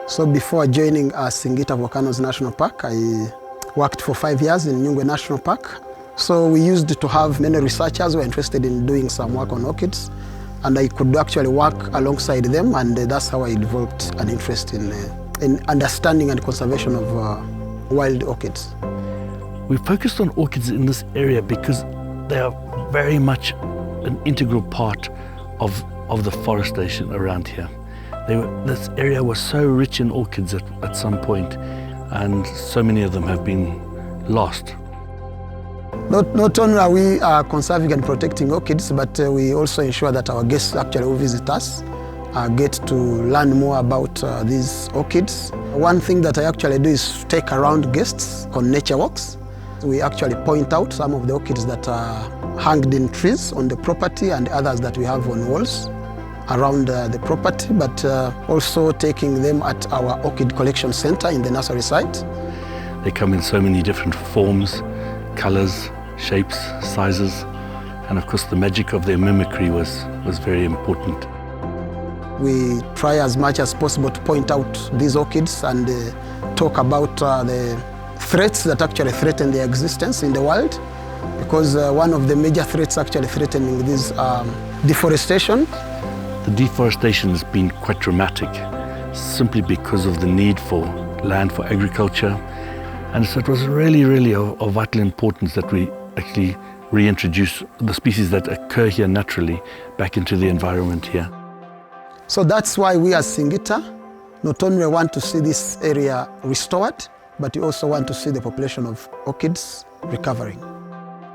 So before joining Singita Volcanoes National Park, I worked for 5 years in Nyungwe National Park. So we used to have many researchers who were interested in doing some work on orchids, and I could actually work alongside them, and that's how I developed an interest in understanding and conservation of wild orchids. We focused on orchids in this area because they are very much an integral part of the forestation around here. This area was so rich in orchids at some point, and so many of them have been lost. Not only are we conserving and protecting orchids, but we also ensure that our guests actually who visit us get to learn more about these orchids. One thing that I actually do is take around guests on nature walks. We actually point out some of the orchids that are hanged in trees on the property and others that we have on walls around the property, but also taking them at our orchid collection center in the nursery site. They come in so many different forms, colors, shapes, sizes, and of course the magic of their mimicry was very important. We try as much as possible to point out these orchids and talk about the threats that actually threaten their existence in the world, because one of the major threats actually threatening this deforestation. The deforestation has been quite dramatic, simply because of the need for land for agriculture. And so it was really of vital importance that we actually reintroduce the species that occur here naturally back into the environment here. So that's why we as Singita not only want to see this area restored, but we also want to see the population of orchids recovering.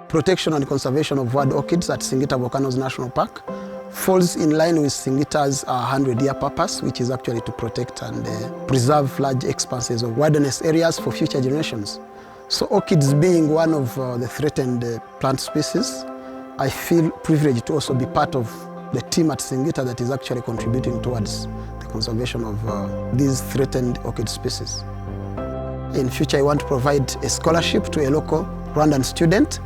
Protection and conservation of wild orchids at Singita Volcanoes National Park falls in line with Singita's 100-year purpose, which is actually to protect and preserve large expanses of wilderness areas for future generations. So orchids being one of the threatened plant species, I feel privileged to also be part of the team at Singita that is actually contributing towards the conservation of these threatened orchid species. In future, I want to provide a scholarship to a local Rwandan student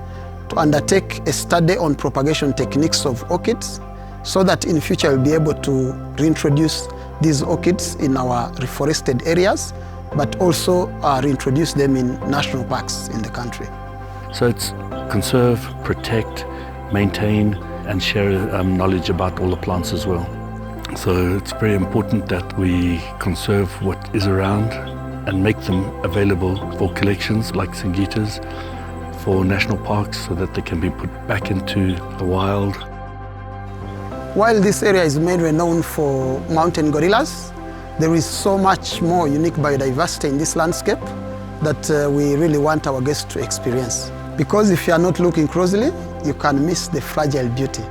to undertake a study on propagation techniques of orchids, so that in future we'll be able to reintroduce these orchids in our reforested areas, but also reintroduce them in national parks in the country. So it's conserve, protect, maintain, and share knowledge about all the plants as well. So it's very important that we conserve what is around and make them available for collections like Singita's, for national parks, so that they can be put back into the wild. While this area is mainly known for mountain gorillas, there is so much more unique biodiversity in this landscape that we really want our guests to experience. Because if you are not looking closely, you can miss the fragile beauty.